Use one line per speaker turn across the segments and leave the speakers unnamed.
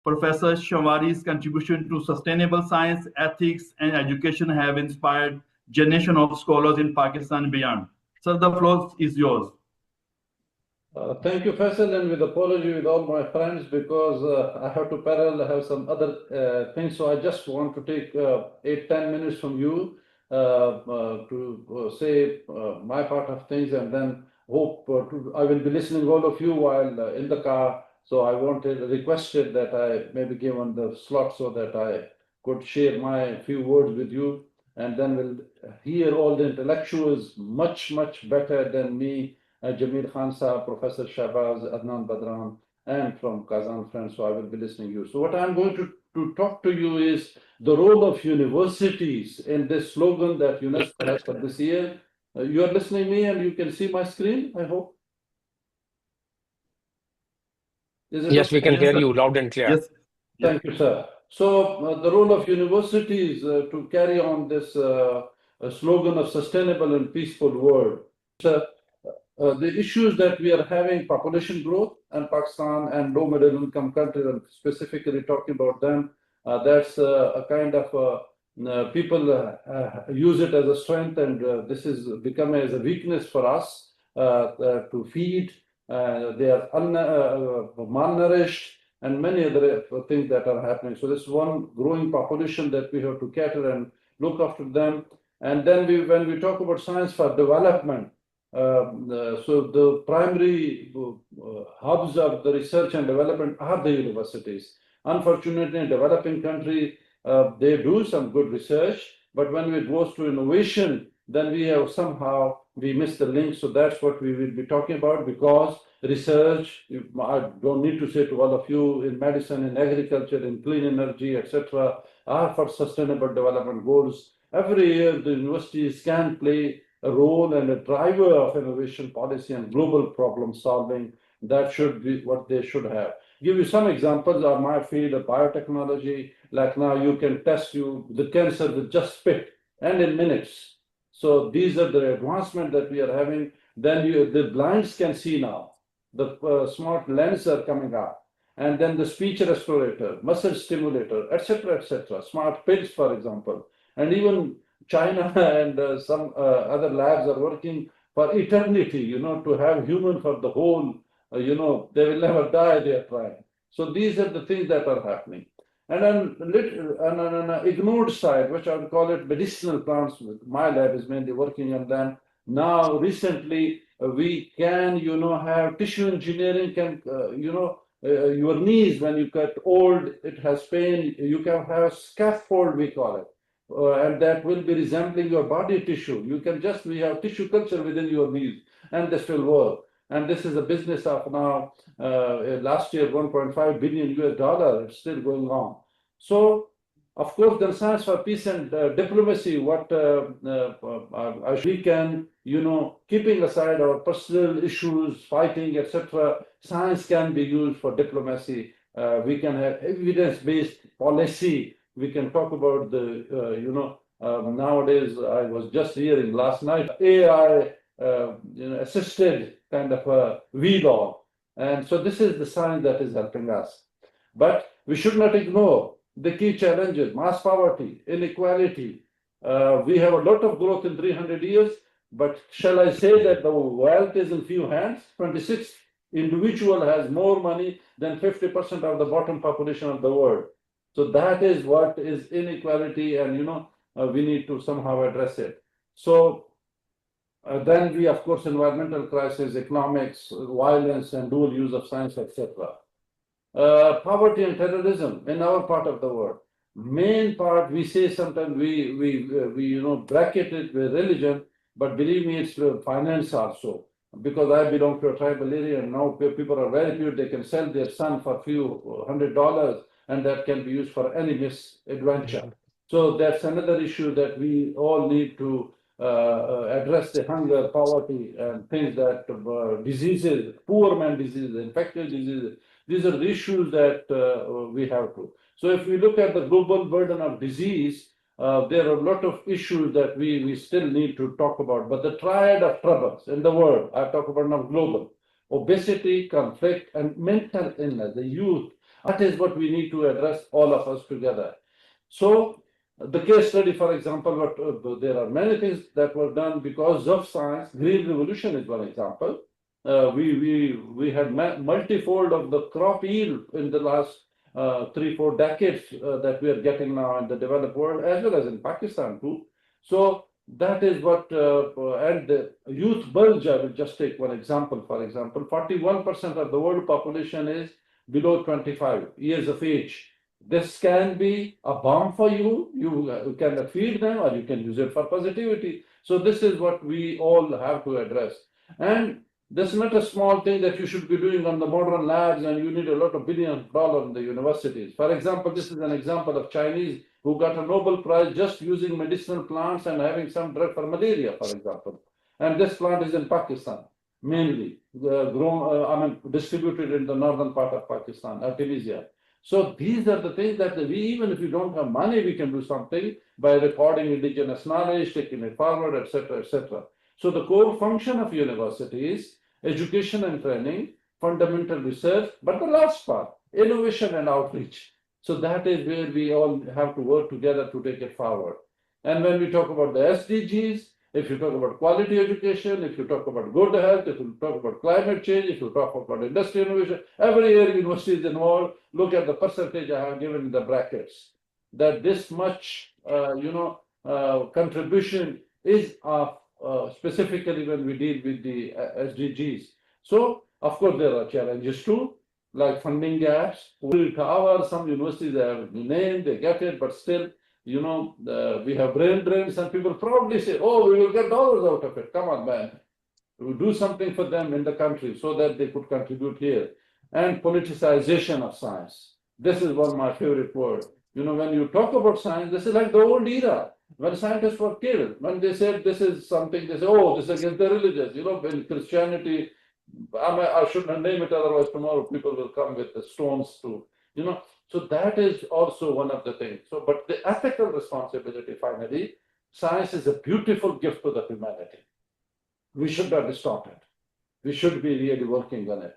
Professor Shawari's contribution to sustainable science, ethics, and education have inspired generation of scholars in Pakistan and beyond. Sir, the floor is yours.
Thank you, Faisal, and with apology with all my friends because I have to parallel, I have some other things. So I just want to take 8-10 minutes from you to say my part of things, and then hope I will be listening all of you while in the car. So I requested that I maybe give on the slot so that I could share my few words with you, and then we'll hear all the intellectuals much better than me. Jamil Khan Sahab, Professor Shahbaz, Adnan Badran, and from Kazan friends, so I will be listening to you. So what I'm going to talk to you is the role of universities in this slogan that UNESCO has for this year. You are listening to me and you can see my screen, I hope.
Yes, we can hear you loud and clear.
Yes.
Thank you, sir. So the role of universities to carry on this slogan of sustainable and peaceful world. The issues that we are having, population growth in Pakistan and low middle income countries, and specifically talking about them, that's a kind of people use it as a strength, and this is become as a weakness for us to feed. They are malnourished and many other things that are happening. So this one growing population that we have to cater and look after them. And then when we talk about science for development, so the primary hubs of the research and development are the universities. Unfortunately, in developing countries, they do some good research, but when it goes to innovation, then we miss the link. So that's what we will be talking about, because research, I don't need to say to all of you, in medicine, in agriculture, in clean energy, etc., are for sustainable development goals. Every year, the universities can play a role and a driver of innovation policy and global problem solving. That should be what they should have. Give you some examples of my field of biotechnology. Like now you can test the cancer with just spit and in minutes. So these are the advancement that we are having. Then the blinds can see now. The smart lenses are coming up. And then the speech restorator, muscle stimulator, etc., smart pills, for example. And even China and some other labs are working for eternity, to have human for the whole, they will never die, they are trying. So these are the things that are happening. And then on an ignored side, which I would call it medicinal plants, my lab is mainly working on them. Now, recently, we can, have tissue engineering, your knees, when you get old, it has pain, you can have scaffold, we call it. And that will be resembling your body tissue. We have tissue culture within your knees, and this will work. And this is a business of now, last year, $1.5 billion US, it's still going on. So, of course, the science for peace and diplomacy, what we can, keeping aside our personal issues, fighting, etc., science can be used for diplomacy. We can have evidence-based policy. We can talk about nowadays, I was just hearing last night, AI assisted kind of a vlog. And so this is the science that is helping us. But we should not ignore the key challenges: mass poverty, inequality. We have a lot of growth in 300 years, but shall I say that the wealth is in few hands? 26 individual has more money than 50% of the bottom population of the world. So that is what is inequality, and we need to somehow address it. So then we, of course, environmental crisis, economics, violence, and dual use of science, etc. Poverty and terrorism in our part of the world. Main part, we say sometimes we bracket it with religion, but believe me, it's finance also. Because I belong to a tribal area, and now people are very few, they can sell their son for a few $100, and that can be used for any misadventure. So that's another issue that we all need to address: the hunger, poverty, and things that diseases, poor man diseases, infectious diseases. These are the issues that we have to. So if we look at the global burden of disease, there are a lot of issues that we still need to talk about. But the triad of troubles in the world, I talk about now global: obesity, conflict, and mental illness. The youth, That is what we need to address, all of us together. So the case study, for example, there are many things that were done because of science. Green revolution is one example. We had multifold of the crop yield in the last 3-4 decades that we are getting now in the developed world, as well as in Pakistan too. So that is what, and the youth bulge, I will just take one example. For example, 41% of the world population is below 25 years of age. This can be a bomb for you. You can feed them, or you can use it for positivity. So this is what we all have to address. And this is not a small thing that you should be doing on the modern labs, and you need a lot of billions of dollars in the universities. For example, this is an example of Chinese who got a Nobel Prize just using medicinal plants and having some drug for malaria, for example. And this plant is in Pakistan, mainly distributed in the northern part of Pakistan, Tunisia. So these are the things that even if you don't have money, we can do something by recording indigenous knowledge, taking it forward, etc., etc. So the core function of university is education and training, fundamental research, but the last part, innovation and outreach. So that is where we all have to work together to take it forward. And when we talk about the SDGs, if you talk about quality education, if you talk about good health, if you talk about climate change, if you talk about industry innovation, every year university is involved. Look at the percentage I have given in the brackets. That this much, contribution is of specifically when we deal with the SDGs. So, of course, there are challenges too, like funding gaps. Some universities have named, they get it, but still, we have brain drains, and people probably say, oh, we will get dollars out of it. Come on, man. We will do something for them in the country so that they could contribute here. And politicization of science. This is one of my favorite words. When you talk about science, this is like the old era, when scientists were killed. When they said this is something, they say, oh, this is against the religious. In Christianity, I shouldn't name it, otherwise tomorrow people will come with the stones to, So that is also one of the things. So, but the ethical responsibility, finally, science is a beautiful gift to the humanity. We should not distort it. We should be really working on it.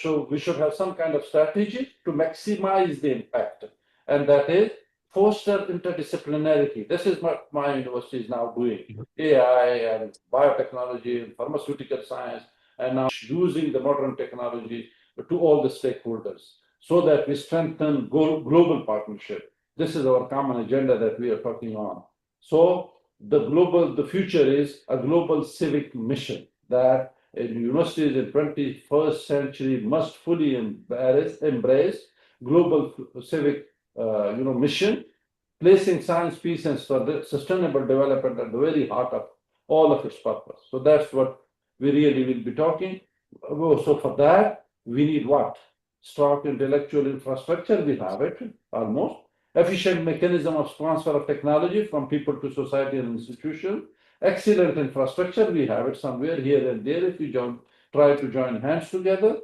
So we should have some kind of strategy to maximize the impact. And that is foster interdisciplinarity. This is what my university is now doing. AI and biotechnology and pharmaceutical science, and now using the modern technology to all the stakeholders so that we strengthen global partnership. This is our common agenda that we are talking on. So the future is a global civic mission that universities in 21st century must fully embrace global civic mission, placing science, peace, and sustainable development at the very heart of all of its purpose. So that's what we really will be talking. So for that, we need what? Strong intellectual infrastructure, we have it almost. Efficient mechanism of transfer of technology from people to society and institution. Excellent infrastructure, we have it somewhere here and there if we try to join hands together.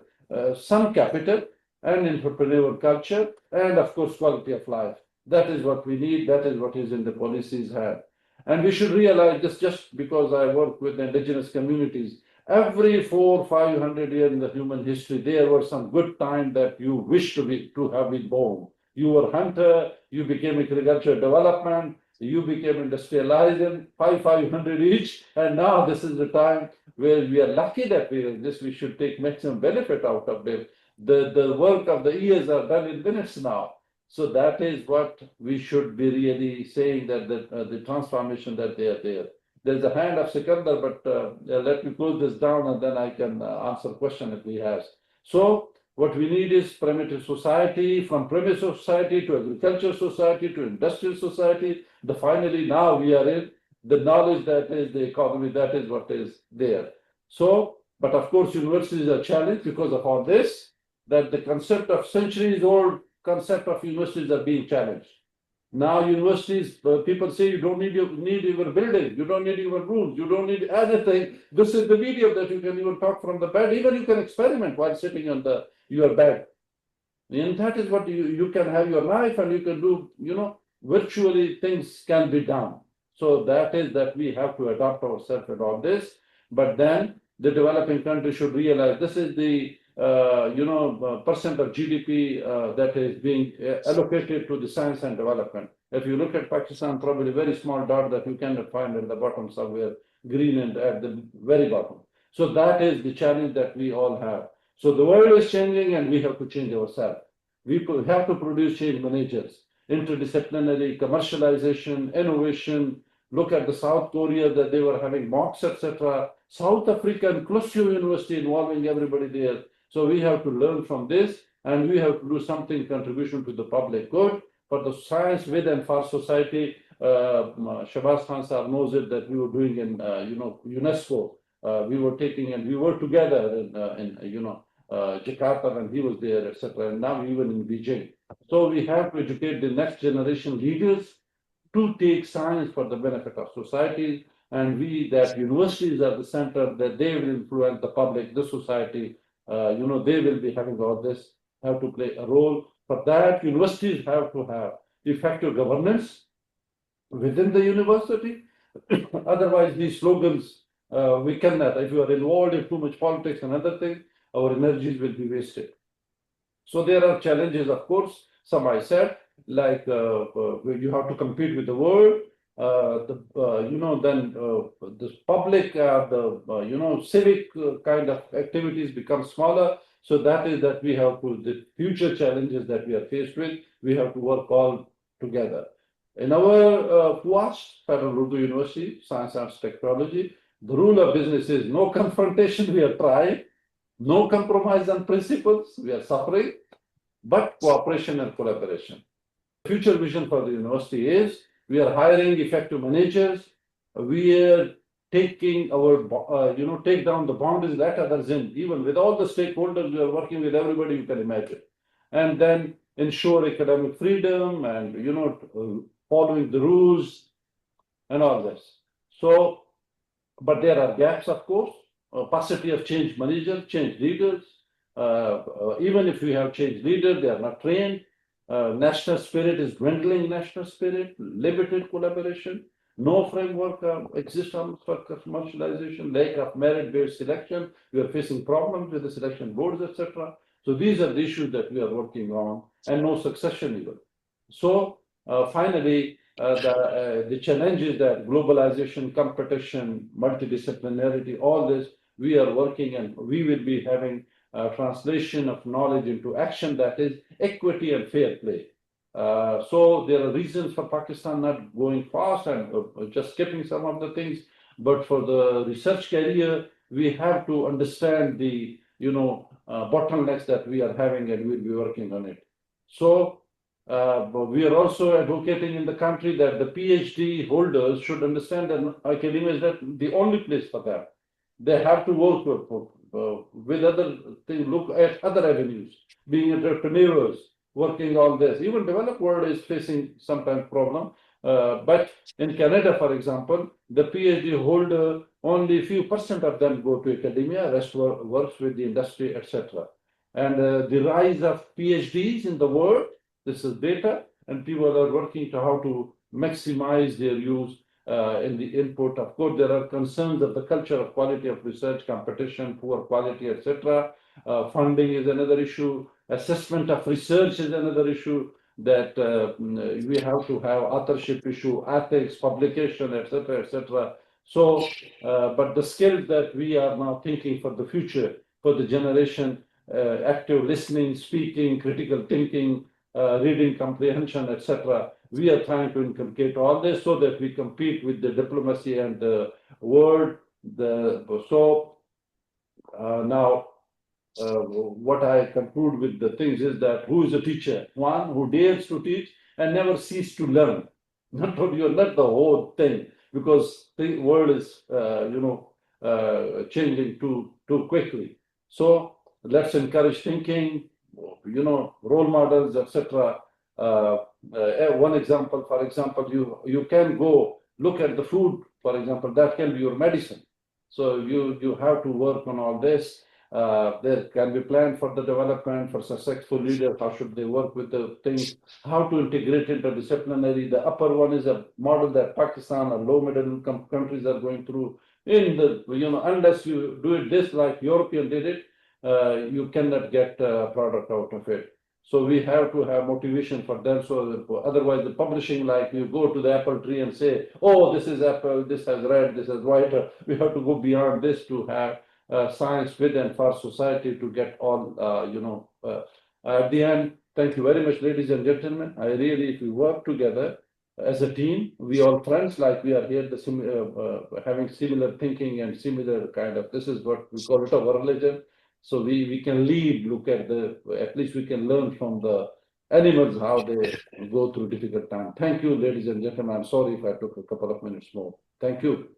Some capital and entrepreneurial culture, and of course quality of life. That is what we need, that is what is in the policies hand. And we should realize this, just because I work with the indigenous communities, every 400-500 years in the human history, there were some good time that you wish to have been born. You were hunter, you became agricultural development, you became industrialized, 500 each, and now this is the time where we are lucky that we are in this. We should take maximum benefit out of it. The work of the years are done in minutes now. So that is what we should be really saying, that the transformation that they are there. There's a hand of Sikandar, but let me close this down and then I can answer a question if he has. So what we need is primitive society, from primitive society to agricultural society to industrial society. Finally, now we are in the knowledge that is the economy, that is what is there. So, but of course, universities are challenged because of all this, that the concept of centuries-old concept of universities are being challenged. Now universities, people say you don't need your building, you don't need your rooms, you don't need anything. This is the medium that you can even talk from the bed, even you can experiment while sitting on your bed. And that is what you can have your life, and you can do, virtually things can be done. So that is that we have to adapt ourselves and all this. But then the developing country should realize this is the percent of GDP that is being allocated to the science and development. If you look at Pakistan, probably a very small dot that you cannot find at the bottom somewhere, green and at the very bottom. So that is the challenge that we all have. So the world is changing and we have to change ourselves. We have to produce change managers, interdisciplinary, commercialization, innovation. Look at the South Korea that they were having mocks, etc. South Africa, inclusive university involving everybody there. So we have to learn from this and we have to do something contribution to the public good for the science with and for society. Shabazz Khan sir knows it that we were doing in UNESCO. We were taking and we were together in Jakarta when he was there, etc. And now even in Beijing. So we have to educate the next generation leaders to take science for the benefit of society, and that universities are the center, that they will influence the public, the society. They will be having all this, have to play a role. For that, universities have to have effective governance within the university. Otherwise, these slogans, we cannot. If you are involved in too much politics and other things, our energies will be wasted. So there are challenges, of course. Some I said, like you have to compete with the world. Then the public, civic kind of activities become smaller. So that is that we have to, the future challenges that we are faced with, we have to work all together. In our FUAST, Federal Urdu University, Science, Arts, Technology, the rule of business is no confrontation, we are trying, no compromise on principles, we are suffering, but cooperation and collaboration. Future vision for the university is we are hiring effective managers. We are taking our, take down the boundaries, let others in, even with all the stakeholders, we are working with everybody you can imagine. And then ensure academic freedom and, following the rules and all this. So, but there are gaps, of course, paucity of change managers, change leaders. Even if we have change leaders, they are not trained. National spirit is dwindling, national spirit, limited collaboration, no framework exists for commercialization, lack of merit-based selection. We are facing problems with the selection boards, etc. So these are the issues that we are working on, and no succession even. So finally, the challenges that globalization, competition, multidisciplinarity, all this, we are working and we will be having translation of knowledge into action, that is equity and fair play. So there are reasons for Pakistan not going fast and just skipping some of the things, but for the research career, we have to understand the bottlenecks that we are having and we'll be working on it. So we are also advocating in the country that the PhD holders should understand that academia is not the only place for them. They have to work with other things, look at other avenues, being entrepreneurs, working on this. Even developed world is facing sometimes problem. But in Canada, for example, the PhD holder, only a few % of them go to academia, rest works with the industry, etc. And the rise of PhDs in the world, this is data, and people are working to how to maximize their use in the input. Of course, there are concerns of the culture of quality of research, competition, poor quality, etc. Funding is another issue. Assessment of research is another issue, that we have to have authorship issue, ethics, publication, etc., etc. So, but the skills that we are now thinking for the future, for the generation, active listening, speaking, critical thinking, reading comprehension, etc. We are trying to inculcate all this so that we compete with the diplomacy and the world. Now, what I conclude with the things is that who is a teacher? One who dares to teach and never cease to learn. Not the whole thing, because the world is changing too quickly. So let's encourage thinking, role models, etc. One example, for example, you can go look at the food, for example, that can be your medicine. So you have to work on all this. There can be plan for the development for successful leaders. How should they work with the things? How to integrate interdisciplinary. The upper one is a model that Pakistan or low middle income countries are going through. Unless you do it this like European did it, you cannot get a product out of it. So we have to have motivation for them. So that, otherwise, the publishing, like you go to the apple tree and say, "Oh, this is apple. This has red. This has white." We have to go beyond this to have science with and for society to get all. At the end, thank you very much, ladies and gentlemen. I really, if we work together as a team, we all friends, like we are here, having similar thinking and similar kind of. This is what we call it our religion. So we can lead, look at at least we can learn from the animals how they go through difficult time. Thank you, ladies and gentlemen. I'm sorry if I took a couple of minutes more. Thank you.